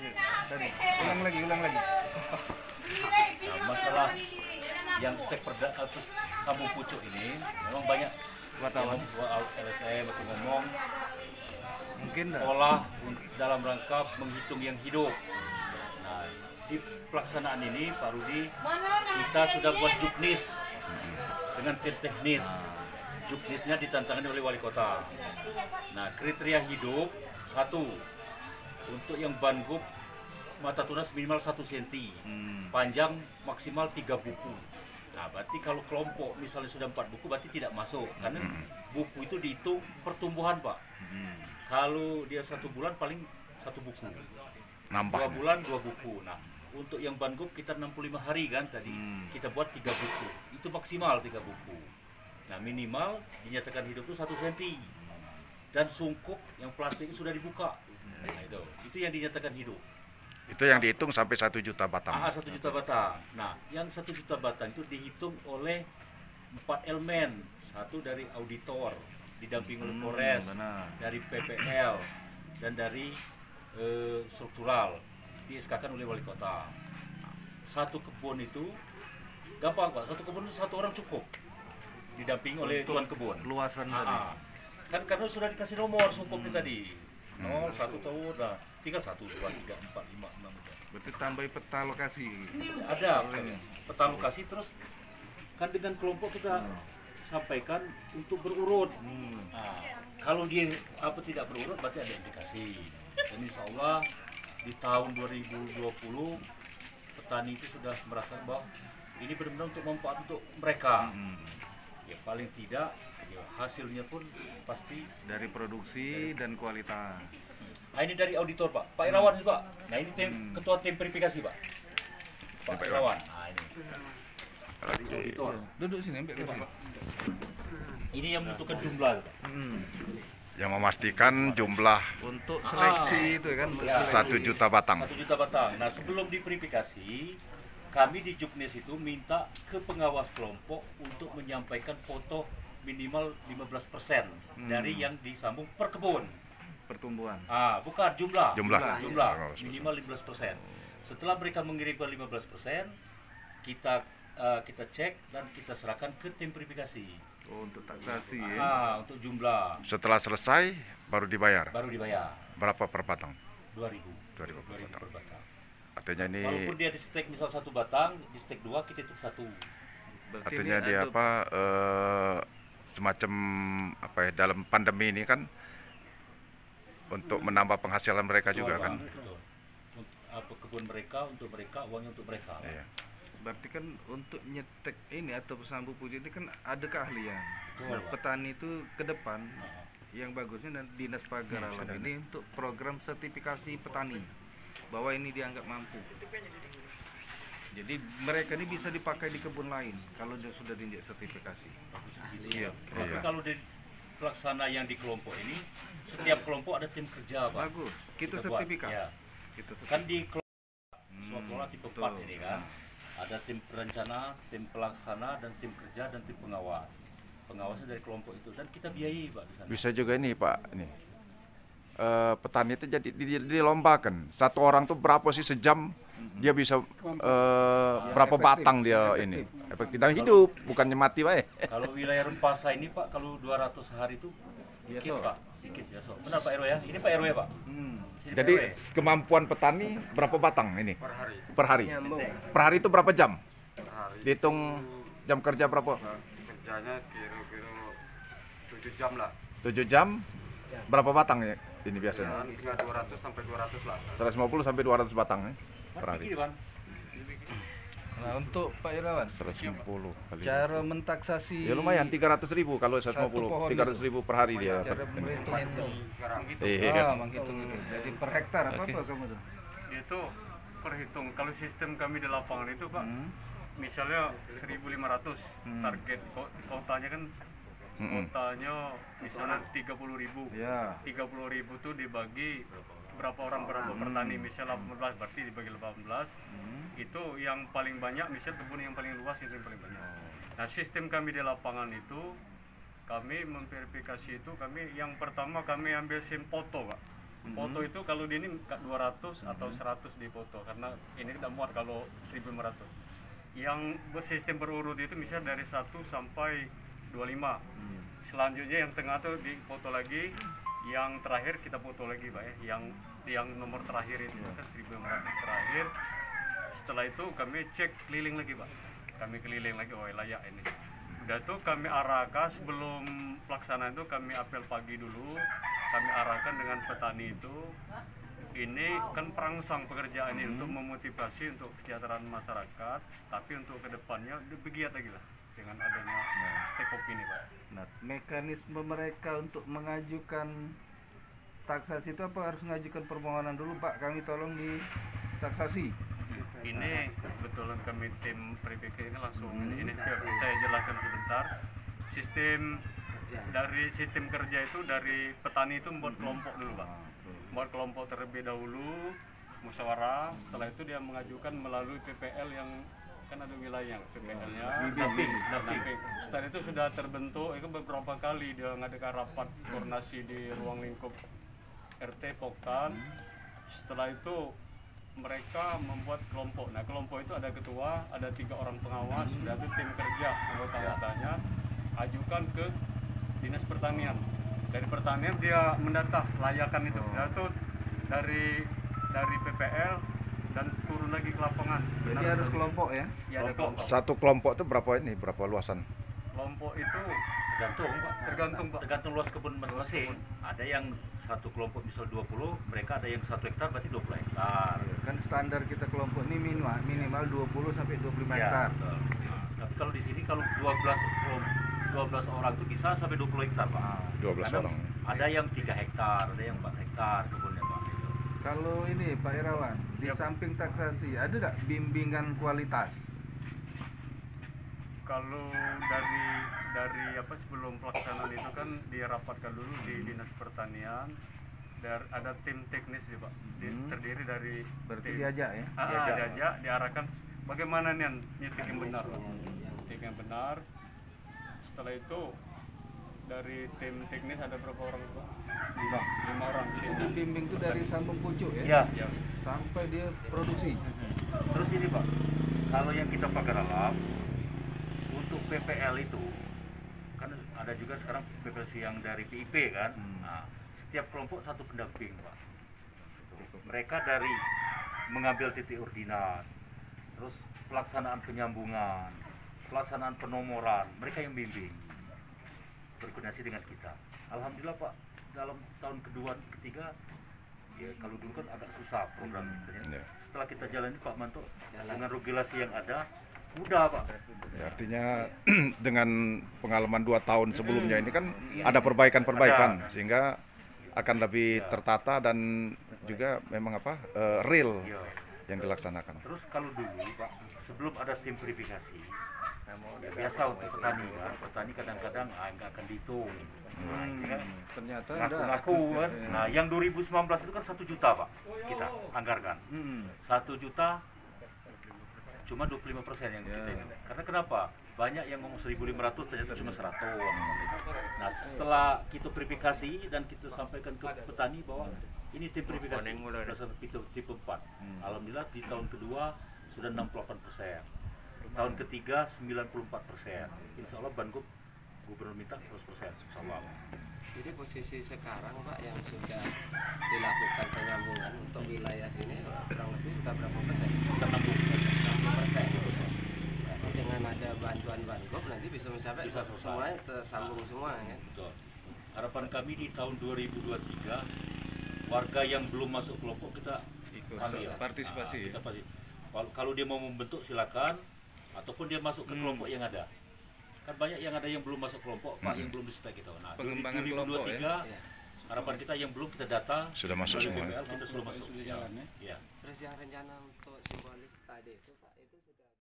Tadi ulang lagi. Nah, masalah yang stek sabung pucuk ini memang banyak Wartawan LSM itu ngomong mungkin olah dalam rangka menghitung yang hidup. Nah, di pelaksanaan ini Pak Rudi, kita sudah buat juknis dengan tim teknis. Juknisnya ditantangkan oleh wali kota. Nah, kriteria hidup satu, untuk yang bangkup mata tunas minimal 1 cm, panjang maksimal 3 buku. Nah, berarti kalau kelompok misalnya sudah 4 buku berarti tidak masuk, karena buku itu dihitung pertumbuhan Pak. Kalau dia 1 bulan paling 1 buku, Nambah. 2 bulan 2 buku. Nah, untuk yang bangkup kita 65 hari kan tadi, kita buat 3 buku, itu maksimal 3 buku. Nah, minimal dinyatakan hidup itu 1 cm, dan sungkup yang plastik itu sudah dibuka. Nah, itu yang dinyatakan hidup. Itu yang dihitung sampai 1 juta batang. 1 juta batang. Nah, yang 1 juta batang itu dihitung oleh 4 elemen. Satu dari auditor, didampingi oleh Polres, dari PPL, dan dari struktural, di-SK-kan oleh wali kota. Satu kebun itu gampang Pak, satu kebun itu 1 orang cukup, didampingi oleh tuan kebun. luasan tadi. Kan karena sudah dikasih nomor sungkupnya tadi. 0, 1 tahun, nah tinggal 1, 2, 3, 4, 5, 6. Berarti tambah peta lokasi. Ada peta lokasi, terus kan dengan kelompok kita sampaikan untuk berurut. Nah, kalau dia tidak berurut berarti ada indikasi. Dan insya Allah di tahun 2020 petani itu sudah merasa bahwa ini benar-benar untuk manfaat untuk mereka. Ya paling tidak ya, hasilnya pun pasti Dari produksi dan kualitas. Nah, ini dari auditor Pak Irawan sih Pak. Nah ini ketua tim verifikasi Pak Irawan. Nah ini dari auditor. Duduk sini, ambil kursi. Ini yang menentukan jumlah Pak. Yang memastikan jumlah Untuk seleksi itu kan. 1 juta batang. 1 juta batang. Nah sebelum diverifikasi, kami di Juknis itu minta ke pengawas kelompok untuk menyampaikan foto minimal 15% dari yang disambung per kebun. Pertumbuhan. Bukan jumlah. Jumlah. Minimal 15%. Setelah mereka mengirimkan 15%, kita cek dan kita serahkan ke tim verifikasi. Oh, untuk taksasi ya. Untuk jumlah Setelah selesai baru dibayar. baru dibayar Berapa per batang? 2.000 2.000 per 2.000 batang. per batang. Artinya ini Walaupun dia di stek misal 1 batang, di stek 2 kita hitung 1. Berarti artinya ini dia ada semacam dalam pandemi ini kan untuk menambah penghasilan mereka juga kan. Betul. Untuk kebun mereka, untuk mereka, uangnya untuk mereka. Iya. Berarti kan untuk nyetek ini atau sambu pucuk ini kan ada keahlian. Betul, Nah, Pak. petani itu ke depan yang bagusnya dan Dinas Pagar Alam ini untuk program sertifikasi petani bahwa ini dianggap mampu. Jadi mereka ini bisa dipakai di kebun lain kalau dia sudah diinjak sertifikasi. Iya. Tapi kalau di pelaksana yang di kelompok ini, setiap kelompok ada tim kerja, Pak. Bagus. Kita Kita buat, sertifikat. ya. Kita sertifikat. Kan di kelompok tipe 4 betul. ini kan, ada tim perencana, tim pelaksana, dan tim kerja, dan tim pengawas. Pengawasnya dari kelompok itu, dan kita biayai Pak di sana. Bisa juga ini Pak, ini petani itu jadi dilombakan. Satu orang tuh berapa sih sejam dia bisa berapa batang dia ini. Efektif dan hidup, bukannya mati Pak. Kalau wilayah Rempasa ini Pak, kalau 200 hari itu dikit Pak, dikit ya. Benar Pak RW ya? Ini Pak RW Pak. Sini Jadi Pak RW. kemampuan petani berapa batang ini? per hari. Per hari. Per hari itu berapa jam? Per hari Dihitung jam kerja berapa? kerjanya kira-kira 7 jam lah. 7 jam. Berapa batang ya ini biasanya? Bisa 200 sampai 200 lah. 150 sampai 200 batang ya per Pak, hari. begini, Bang. Nah, untuk Pak Irawan, 150 kali. cara mentaksasi Ya lumayan 300.000 kalau Satu 150. pohon 300.000 per hari dia. cara menghitung itu. Sekarang Iya. Menghitung itu. Jadi per hektar apa kamu tuh? Itu perhitung kalau sistem kami di lapangan itu Pak, misalnya 1.500 target kotanya kan, kotanya misalnya 30.000. Ya. 30.000 tuh dibagi berapa orang berapa petani, misalnya 18 berarti dibagi 18. Itu yang paling banyak, misal kebun yang paling luas itu yang paling banyak. Nah, sistem kami di lapangan itu kami memverifikasi itu, kami yang pertama kami ambil SIM foto Pak. Foto itu kalau di ini 200 atau 100 di foto, karena ini tidak muat kalau 1.500. Yang bersistem berurut itu misalnya dari 1 sampai 25. Selanjutnya yang tengah tuh di foto lagi, yang terakhir kita foto lagi Pak ya. Yang nomor terakhir itu kan 1.500 terakhir. Setelah itu kami cek keliling lagi Pak. Kami keliling lagi, oh layak ini. Udah tuh kami arahkan sebelum pelaksanaan itu kami apel pagi dulu. Kami arahkan dengan petani itu. Ini kan perangsang pekerjaan ini untuk memotivasi untuk kesejahteraan masyarakat, tapi untuk kedepannya bergiat lagi lah dengan adanya step up ini Pak. Nah, mekanisme mereka untuk mengajukan taksasi itu apa, harus mengajukan permohonan dulu Pak, kami tolong di taksasi. Ini kebetulan kami tim verifikasi ini langsung ini saya jelaskan sebentar. Sistem kerja itu dari petani itu membuat kelompok dulu Pak. Membuat kelompok terlebih dahulu, musyawarah, setelah itu dia mengajukan melalui PPL yang kan ada wilayah PPL-nya, damping. Setelah itu sudah terbentuk, itu beberapa kali dia mengadakan rapat koordinasi di ruang lingkup RT Poktan. Setelah itu mereka membuat kelompok. Nah, kelompok itu ada ketua, ada 3 orang pengawas, dan itu tim kerja anggota-anggotanya ajukan ke Dinas Pertanian. Dari pertanian dia mendata layakan itu. Nah, itu dari PPL dan turun lagi ke lapangan. Jadi harus kelompok ya? Ya, ada kelompok. Satu kelompok itu berapa luasan? Kelompok itu Tergantung Pak. tergantung Pak. Tergantung luas kebun masing-masing. Ada yang satu kelompok misal 20, mereka ada yang 1 hektar berarti 20 hektar. Kan standar kita kelompok ini minimal 20 sampai 25 Ya, hektar. betul. Nah, tapi kalau di sini kalau 12 orang itu bisa sampai 20 hektar Pak. 12 Karena orang. ada yang 3 hektar, ada yang 4 hektar kebunnya Pak. Gitu. Kalau ini Pak Irawan, di samping taksasi ada nggak bimbingan kualitas? Kalau dari apa sebelum pelaksanaan itu kan dirapatkan dulu di Dinas Pertanian. Ada tim teknis ya Pak, terdiri dari Berarti tim- diajak ya? diajak, diarahkan bagaimana nih nyetik yang benar Pak. Nyetik yang benar. Setelah itu dari tim teknis ada berapa orang Pak? 5 orang. Itu bimbing itu dari sambung pucuk ya? Ya. Ya. Sampai dia produksi. Terus ini Pak, kalau yang kita pakai alam untuk PPL itu kan ada juga sekarang PPL yang dari PIP kan. Nah, setiap kelompok satu pendamping Pak. Mereka dari mengambil titik ordinat, terus pelaksanaan penyambungan, pelaksanaan penomoran, mereka yang bimbing, berkoordinasi dengan kita. Alhamdulillah Pak, dalam tahun kedua, ketiga, ya kalau dulu kan agak susah program itu ya. Ya. Setelah kita jalani Pak Manto, dengan regulasi yang ada, mudah Pak. Ya, artinya dengan pengalaman 2 tahun sebelumnya ini kan ada perbaikan-perbaikan sehingga akan lebih tertata dan juga memang real Iya. yang dilaksanakan. Terus kalau dulu Pak, sebelum ada tim verifikasi, ya biasa untuk petani kan, petani kadang-kadang nggak akan dihitung. Nah, ini kan Ternyata ngaku-ngaku kan. Nah, yang 2019 itu kan 1 juta Pak, kita anggarkan. 1 juta cuma 25% yang kita ini. Karena kenapa? Banyak yang ngomong 1.500 ternyata cuma 100. Nah, setelah kita verifikasi dan kita sampaikan ke petani bahwa ini tim verifikasi berdasarkan tipe 4. Alhamdulillah di tahun kedua sudah 68%. Tahun ketiga 94%. Insya Allah Bangkok Gubernur minta 100%. Insya Jadi posisi sekarang Pak yang sudah dilakukan penyambungan untuk wilayah sini kurang lebih sudah berapa persen? Sudah 60%. Berarti dengan ada bantuan Bangkok nanti bisa mencapai Bisa selesai. semuanya tersambung semua kan? Betul. Harapan kami di tahun 2023 warga yang belum masuk kelompok kita Ikut ambil. partisipasi ya? Kita pasti. Kalau dia mau membentuk silakan, ataupun dia masuk ke kelompok yang ada. Kan banyak yang ada yang belum masuk kelompok, Pak, yang belum disertai kita. Nah, Pengembangan 2023 kelompok ya? harapan kita yang belum kita data Sudah masuk melalui semua. PPL kita sudah masuk. Ya. Terus yang rencana untuk simbolis tadi itu Pak